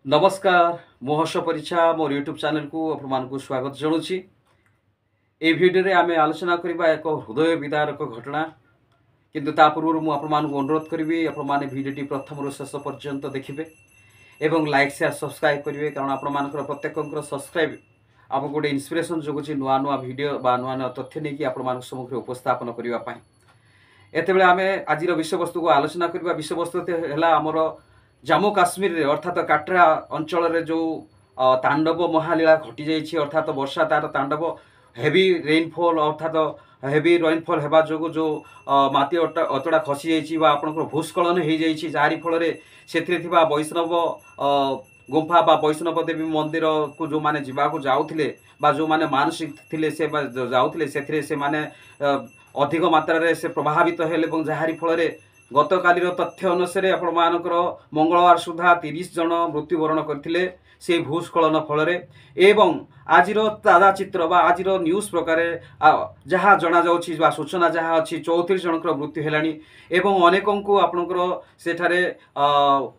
नमस्कार मु हर्ष परिछा मोर YouTube channel को आपको स्वागत जनाऊँगी। ये भिडियो आम आलोचना करवा एक हृदय विदारक घटना किंतु ता पूर्व मुझे अनुरोध करी आपने भिडियोटी प्रथम शेष पर्यंत देखिए एवं लाइक शेयर सब्सक्राइब करेंगे कारण आपर प्रत्येक सब्सक्राइब आपको गोटे इन्स्पिरेशन जगुची नुआ नुआ भिडियो बा नुआ नुआ तथ्य नहीं कि आप सम्मुख उपस्थापन करने एत आम आज विषय वस्तु को आलोचना करवा। विषय वस्तु है आमर जम्मू काश्मीर अर्थात काटरा अंचल जो तांडव महालीला घटी जाइए अर्थात वर्षा तार तांडव हेवी रेनफॉल अर्थात हेवी रेनफॉल होगा जो माटी अतड़ा खसी जाइए आपंकर भूस्खलन हो जाइए जारी फल से वैष्णव गुंफा बा वैष्णव देवी मंदिर को जो माने जीवाक जाऊले जो माने मानसिक थिले से जाऊले से माने अधिक मात्रा से प्रभावित हेले जारी फल गत काली तथ्य अनुसार आपर मंगलवार सुधा 30 जन मृत्युवरण करते से भूस्खलन फल एवं आज ताजा चित्र बा आज न्यूज प्रकार जहाँ जना जाउछि बा सूचना जहाँ अच्छी 34 जन मृत्यु हेलानी एवं अनेकों को आपणकर सेठारे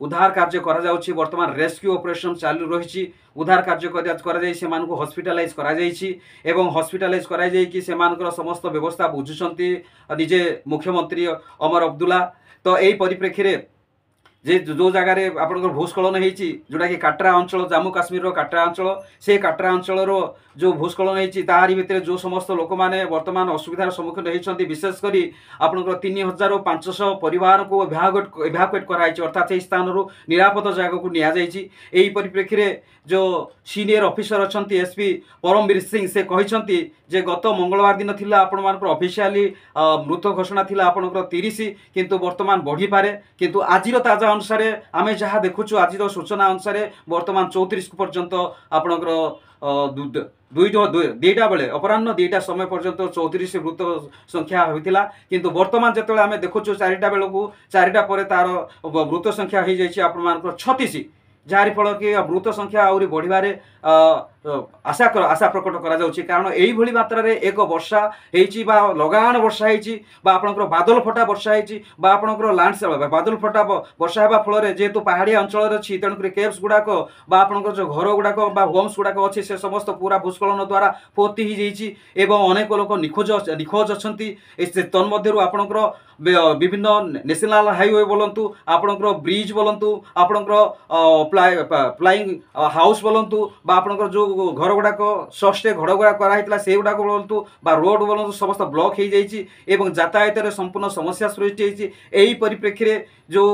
उद्धार कार्य करा जाउछि। वर्तमान रेस्क्यू ऑपरेशन चालू रही उद्धार कार्य से हॉस्पिटलाइज करा जाइछि एवं हॉस्पिटलाइज करा जाई कि सेमानकर समस्त व्यवस्था बुझुछंती निजे मुख्यमंत्री अमर अब्दुल्ला। तो यही परिप्रेक्षी रे जे जो जगह आप भूस्खलन होती जोटा कि काटरा अंचल जम्मू काश्मीर काटरा अंचल से काटरा अंचल जो भूस्खलन होती तारी भितर जो समस्त लोक मैंने वर्तमान असुविधार सम्मुखीन होती विशेषकर आपंकर 3500 परिवार को इभ्याकुएट कराई अर्थात से स्थान निरापद जगह को नि परिप्रेक्षी जो सीनियर ऑफिसर अच्छा एसपी परमवीर सिंह से कहते जे गत मंगलवार दिन थी ऑफिशियली मृत घोषणा थी आपंकर 30 किंतु वर्तमान बढ़ी पारे किंतु आज ताजा अनुसार आम जहाँ देखुचु आज सूचना अनुसार वर्तमान 34 पर्यंत आपंकर दुईटा बेले अपराह्न 2टा समय पर्यंत 34 मृत संख्या होता किंतु वर्तमान जिते आम देखुचु 4टा बेलू 4टा पर तार मृत संख्या हो जाए आप 36 जहारी फल कि मृत संख्या आहरी बढ़िबारे आशा प्रकट करा जाउछि कारण एई भली मात्रा रे एक वर्षा हेछि बा लगान वर्षा हेछि बा आपनकर बादल फटा वर्षा हेछि बा आपनकर लैंडस्लाइड बादल फटा वर्षा हेबा फल रे जेतु पहाड़िया अंचल रे अछि तेणुक केव्स गुडाक बा आपनकर जो घर गुडाक बा होम्स गुडाक अछि से समस्त पूरा भूस्खलन द्वारा पोती ही जाइछि एवं अनेक लोक निखोज अछंती तन्मध्यरु आपनकर विभिन्न नेशनल हाईवे बोलतु आपनकर ब्रिज बोलतु आपनकर फ्लाइंग हाउस बोलतु बा आपनकर जो घर गुड़ाक सस्टे घर गुड़ा कराइला से गुड़ाक बोलतु बा रोड बोलतु समस्त ब्लॉक हो जाइए एवं यातायात संपूर्ण समस्या सृष्टि होती। यही परिप्रेक्षी जो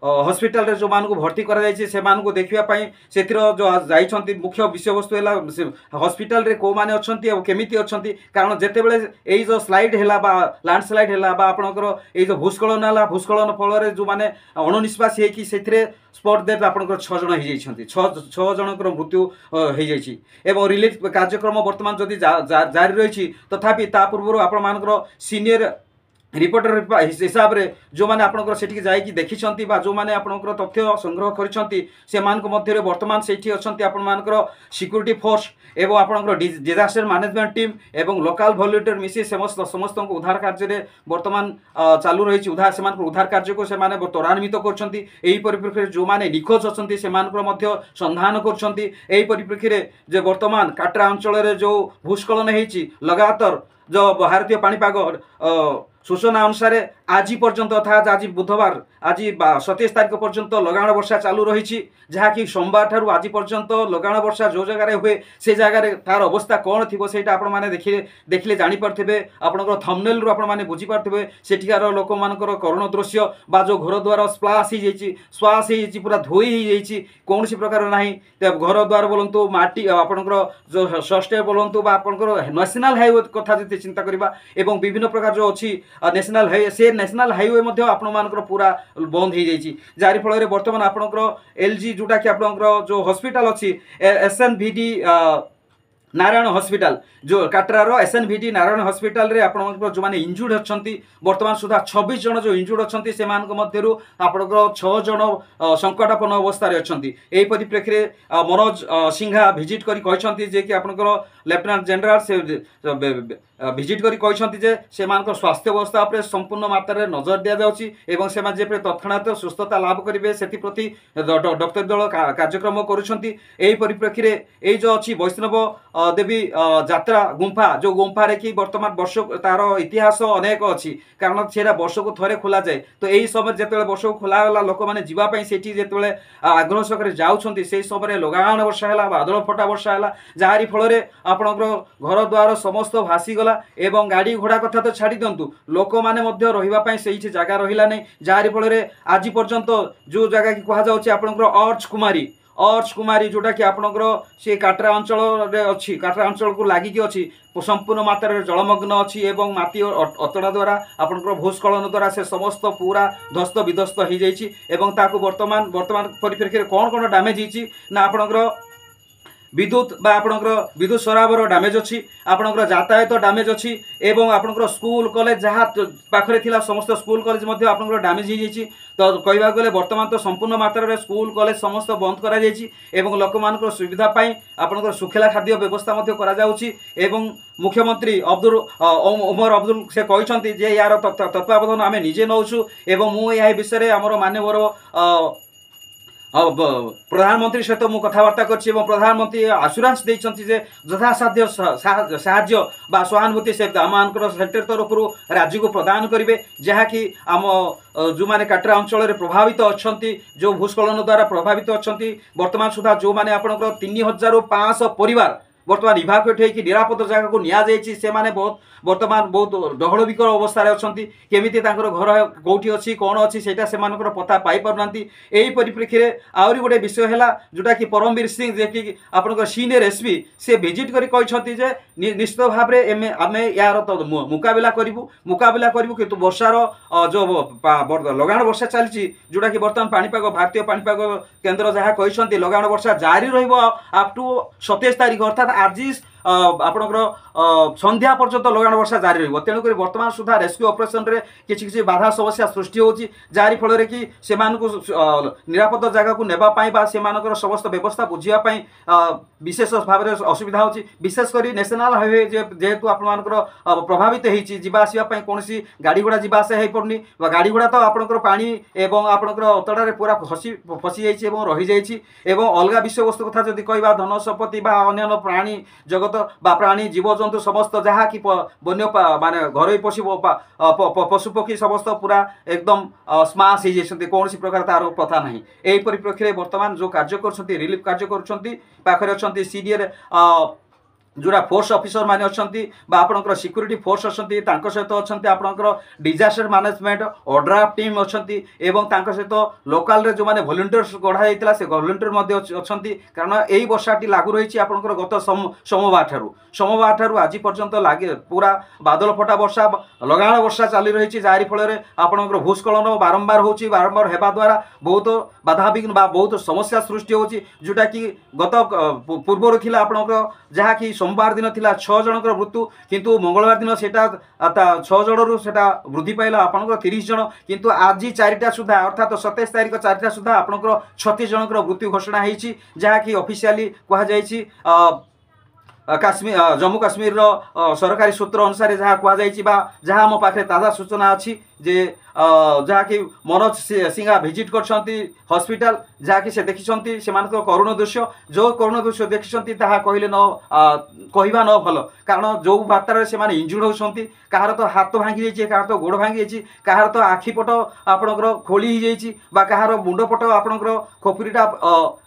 हॉस्पिटल रे जो मानक भर्ती करा जाइए से मानक देखापी से जो जाइछंती मुख्य विषय वस्तु है हॉस्पिटल रे को माने अच्छंती और केमिति अच्छंती कारण जेते बेले एई जो स्लाइड हैला बा लैंडस्लाइड हैला बा आपनकर एई जो भूस्खलन हैला भूस्खलन फल रे जो माने अणनिश्वासी हेकी सेथिरे स्पॉट डेथ आपनकर 6 जन हो जाइछंती 6 जनकर मृत्यु हो जाइछि एवं रिलीफ कार्यक्रम वर्तमान जदि जारी रही तथापि ता पूर्व आपण मानकर सीनियर रिपोर्टर हिसाब रे जो माने आपनकर सेठी जाइकी देखिछंती बा जो माने आपनकर तथ्य संग्रह करिछंती से मानक मध्य रे वर्तमान सेठी अछंती आपण मानकर सिक्योरिटी फोर्स एवं आपनकर डिजास्टर मैनेजमेंट टीम एवं लोकल वॉलंटियर मिसी समस्त को उद्धार कार्य रे वर्तमान चालू रही उद्धार से उद्धार कार्य को से माने त्वरान्वित करछंती। एही परिप्रेक्षी जो माने निखोज अछंती से मानकर मध्य संधान करछंती। एही परिप्रेक्षी रे जे वर्तमान काटरा अंचल रे जो भूस्खलन हेछि लगातार जो भारतीय पाणीपाग सूचना अनुसार आज पर्यंत अर्थात आज बुधवार आज 27 तारीख पर्यंत लगाण वर्षा चालू रही जहाँकि सोमवार ठारू आज पर्यंत लगाण वर्षा जो जगह हुए से जगह तार अवस्था कौन थी सेटा आपण माने देखिले जानी पारथिबे आपनकर थंबनेल रु आपण माने बुझी पारथिबे सेठिकार लोक मानकर करुण दृश्य बा जो घर द्वार स्प्लाश ही जाइछि स्वाश ही जाइछि पूरा धोई ही जाइछि कोनसी प्रकार नाही घर द्वार बोलंतु माटी आपनकर जो सस्टे बोलंतु बा आपनकर नेशनल हाईवे कथा जति चिंता करबा एवं विभिन्न प्रकार जो अछि नेशनल हाईवे से नेशनल हाईवे मध्य आपण मानकर पूरा बंद हो जाइछि जारी फल रे वर्तमान आपनकर एलजी जोटा कि आपनकर जो हॉस्पिटल अछि एसएनवीडी नारायण हॉस्पिटल जो काटरार एसएनवीटी नारायण हॉस्पिटल रे आपनकर जो माने इंजुर्ड अछंती वर्तमान सुधा 26 जन जो इंजुर्ड अछंती से मान मध्यरु आपनकर 6 जन संकटापन्न अवस्था रे अछंती एही परिप्रेक्षी रे मनोज सिंघा विजिट करी कहछंती जे कि आपनकर लेफ्टिनेंट जनरल से विजिट करी कहछंती जे से मानकर स्वास्थ्य अवस्था पर संपूर्ण मात्रा रे नजर दिया जाउची एवं से मान जे तत्क्षणात सुस्थता लाभ करिवे सेति प्रति डॉक्टर दल कार्यक्रम करूछंती एही परिप्रेक्षी रे एई जो अछि वैष्णव देवी यात्रा गुंफा जो गुंफा रे कि वर्तमान वर्ष तार इतिहास अनेक अच्छी कारण सेटा वर्ष को थरे खोला जाए तो यही समय जिते वर्ष को खोला गला लोक मैंने जीवाई से जिते आग्रह सकरे जाउछंती से समय लगाण वर्षा है बादल फटा वर्षा है जहारी फल आपणकर घर द्वार समस्त भासीगला एवं गाड़ी घोड़ा कथा तो छाड़ी दिंतु लोक मैंने रही से जगह रहा नहीं जहारी फल आज पर्यंत जो जगह की कहुच्छे आपणकर अर्च कुमारी जोटा कि आपणकर से काटरा अंचल अच्छी काटरा अंचल को लागिकी अच्छी संपूर्ण मात्रा रे जलमग्न अच्छी एवं माटी अतड़ा द्वारा आपणकर भूस्खलन द्वारा से समस्त पूरा ध्वस्त विध्वस्त हो जाइए एवं ताकू वर्तमान परिप्रेक्षी कौन कौन डैमेज होती ना आपणकर विद्युत बा आपणकर विद्युत सरबराह डैमेज अच्छी आपणकर यातायात डैमेज अच्छी एवं आपणकर स्कूल कॉलेज जहाँ पाखरे थिला समस्त स्कूल कॉलेज मध्य आपणकर डैमेज हो जाइए तो कहवाक गले वर्तमान तो संपूर्ण मात्रा रे स्कूल कॉलेज समस्त बंद करा जाइए एवं लोक मानकर सुविधा पाई आपणकर सुखेला खाद्य व्यवस्था मध्य करा जाउची एवं मुख्यमंत्री उमर अब्दुल से कहते जे यार तत्वावधान आम निजे नौचु एवं मु यह विषय में आमर मान्यवर प्रधानमंत्री सहित मु कथबार्ता करछि एवं प्रधानमंत्री आश्योरेंस देइछन्ति जे यथासाध्य साहाय्य बा सहानुभूति से आमर सेक्टर तरफ राज्य को प्रदान करेंगे जहाँकि आम जो मैंने काटरा अंचल प्रभावित अच्छा जो भूस्खलन द्वारा प्रभावित अच्छा वर्तमान सुधा जो मैंने आपंकर 3500 परिवार वर्तमान इभाकुएट होकर निरापद जगह को नियाଯାଇଛି से बहुत वर्तमान बहुत डहल विकल अवस्था अच्छा केमी घर कौटी अच्छी कौन अच्छी से पता पाई पारना यही परिप्रेक्षी में आहरी गोटे विषय है जोटा कि परमवीर सिंह जे कि आपंकर सीनियर एसपी से विजिट कर निश्चित भाव में आम यार तो मुकाबला करूँ कि वर्षार जो लगाण वर्षा चलती जोटा कि बर्तमान पाणीपाग भारतीय पाणीपाग केन्द्र जहाँ कहते लगाण वर्षा जारी रप टू 27 तारीख अर्थात आज आपणकर संध्या पर्यंत लगाण वर्षा जारी तेणुक वर्तमान सुधा रेस्क्यू ऑपरेशन रे किसी बाधा समस्या सृष्टि होची जारी फल कि से निरापद जगह को नेबापाई बा से समस्त व्यवस्था बुझापी विशेष भाव में असुविधा होची विशेषकर नेशनल हाईवे जेहेतु आपणकर प्रभावित होती जावासवाई कौन गाड़ी घोड़ा जावास हो पड़नी गाड़ी घोड़ा तो आपणकर पानी एवं आपणकर अतड़े पूरा फसी जाइए रही जाइए अलग विषय वस्तु कथा जदि कहवा धन संपत्ति बा अन्य प्राणी जगत बा प्राणी जीवजंतु समस्त जहाँ कि वन्य माने घर पशु पक्षी समस्त पूरा एकदम स्माश हो जाती कौन प्रकार तार प्रथा ना यही परिप्रेक्षी में वर्तमान जो कार्य कर रिलीफ कार्य कर सीनियर जोड़ा फोर्स ऑफिसर माने अच्छी आपणकर सिक्यूरीटी फोर्स अच्छी सहित अच्छा आपणकर डिजास्टर मैनेजमेंट ओड्राफ टीम अच्छी सहित लोकाल रे जो माने वॉलंटियर्स गढ़ा जाता से वॉलंटियर अच्छा कारण यही वर्षाटी लागू रही आपणकर गत सोमवार ठारू आज पर्यंत लगे पूरा बादल फटा वर्षा लगाण वर्षा चली रही जारी फल आपणकर भूस्खलन बारंबार बारंबार होगा द्वारा बहुत बाधाविघ्न बहुत समस्या सृष्टि होची जोटा कि गत पूर्वर थी आपणकर जहाँ कि सोमवार दिन थिला 6 जनकर मृत्यु किंतु मंगलवार दिन सेटा 6 जनरू सेटा वृद्धि पाइला आपनकर 30 जन किंतु आज 4टा सुधा अर्थात 27 तारीख 4टा सुधा आपनकर 36 जनकर मृत्यु घोषणा होईची जहाँ कि ऑफिशियली कहा जाईची काश्मीर जम्मू काश्मीर सरकारी सूत्र अनुसार जहाँ कहुई जहाँ आम पाखे ताजा सूचना अच्छी जे जहाँ कि मनोज सिंघा विजिट कर हॉस्पिटल जहाँ कि से देखी से करुण दृश्य जो करुण दृश्य देखी कहले न कहवा न भल कारण जो मात्रा से इंजुर्ड होती कहार तो हाथ भांगी जाइए कहार तो गोड़ भांगी जाइए कहार तो आखिपट आपणकर खोली हो कहार मुंडपट आपणकर खोपरीटा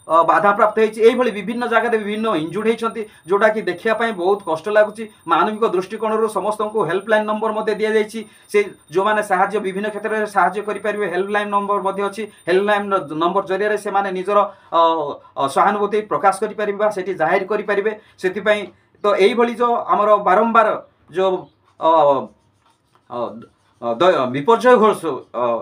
बाधा प्राप्त होती विभिन्न जगह विभिन्न इंजुर्ड होती जोटा कि देखापी बहुत कष्ट लगुच मानविक दृष्टिकोण समस्त को हेल्पलाइन नंबर दि जाइए से जो मैंने साहाय्य विभिन्न क्षेत्र में साहाय्य करेंगे हेल्पलाइन नंबर अच्छी हेल्पलाइन नंबर जरिए से माने निजर सहानुभूति प्रकाश करें से जाहिर करेंगे से तो यही जो आमर बारंबार जो विपर्यय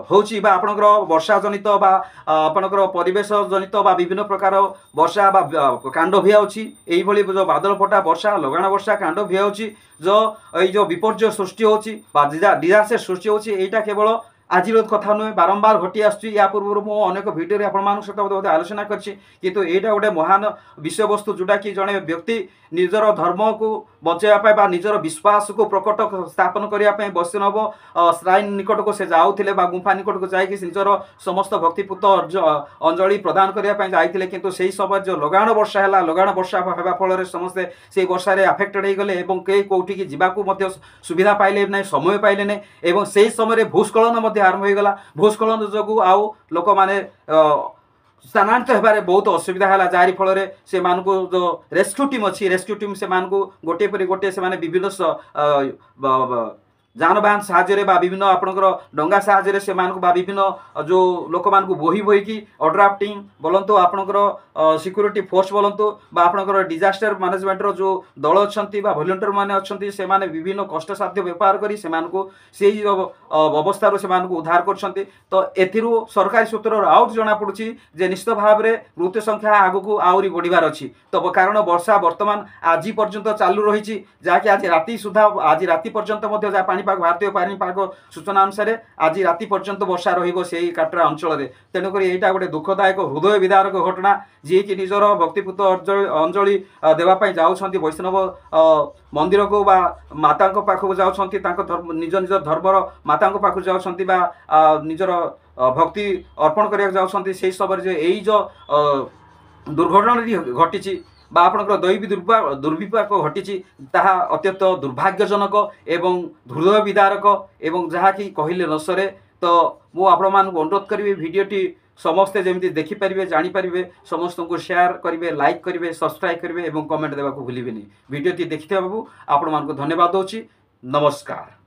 होची बा आपणकर वर्षा जनित बा आपणकर परिवेश जनित बा विभिन्न प्रकार वर्षा बा कांड भिआउची एई भली जो बादल फटा वर्षा लगाण वर्षा कांड भिआउची जो एई जो विपर्यय सृष्टि होची बा डिजास्टर सृष्टि होची एटा केवल आज कथा नुहे बारंबार घटी आसुची या पूर्व मु अनेक भिडियो आपण सहित आलोचना करछि किंतु एटा गोटे महान विषय वस्तु जोटा कि जड़े व्यक्ति निजर धर्म को बचाइवाई बा निजर विश्वास को प्रकट स्थापन करने बस नब श्राइन निकट को से जाऊे गुंफा निकट को जाकि निजर समस्त भक्तिपूत अंजलि प्रदान करने जाते किंतु से समय जो लगाण वर्षा है लगाण वर्षा होगा फल समस्ते से वर्षा आफेक्टेड हो गले कई कौटी की जावाक सुविधा पाइले ना समय पाइले ना से समय भूस्खलन आरंभ हो गला भूस्खलन जो आउ लोक मैंने स्थानांतरित होबारे बहुत असुविधा है जारी फल से मानकु जो रेस्क्यू टीम अच्छी रेस्क्यू टीम से मानकु गोटे पर गोटे से माने विभिन्न जानवाहन साहाଯ୍ୟରେ बा विभिन्न आपणकर डंगा साहाଯ୍ୟରେ से मानकु बा विभिन्न जो लोक मानकु बोही बोहीकी अड्राफ्टिंग बोलंतु आपणकर सिक्यूरिटी फोर्स बोलंतु बा आपणकर डिजास्टर मैनेजमेंट रो जो दल अछंती बा वॉलंटियर माने अछंती से माने विभिन्न कष्ट साध्य व्यापार करी से मानकु सेही अवस्था रो से मानकु उद्धार करछंती तो एथिरु सरकारी सूत्र आउट जणा पडुची जे निश्चित भाव में मृत्यु संख्या आगु आउरी बढ़िबार अछि तो कारण वर्षा वर्तमान आज पर्यंत चालू रही जहाँकि आज राति सुधा आज राति पर्यंत पानीपाग भारतीय पानीपाग सूचना अनुसार आज राति पर्यंत वर्षा रही काटरा अंचल तेणुक यहाँ गोटे दुखदायक हृदय विदारक घटना जी कि निजर भक्तिपूत अंजलि देवाई जाऊँच वैष्णव मंदिर को बा माता पाखक जाऊँच निज निज धर्मर माता पाखक जाऊँच निजर भक्ति अर्पण करने जाऊँच से समय यही जो दुर्घटना घटी बा आपणकर दैवी दुर्विपाक घटी ताहा अत्यंत दुर्भाग्यजनक एवं हृदय विदारक एवं जहाँकि कहले न सरे तो मु आपण मानक अनुरोध करी भिडियोटी समस्ते जमी देखिपारे जानीपारे समस्त को शेयर करेंगे लाइक करेंगे सब्सक्राइब करेंगे और कमेंट देवा भूलिए भिडियोटी देखिथे बाबू आपण मानक धन्यवाद दूची नमस्कार।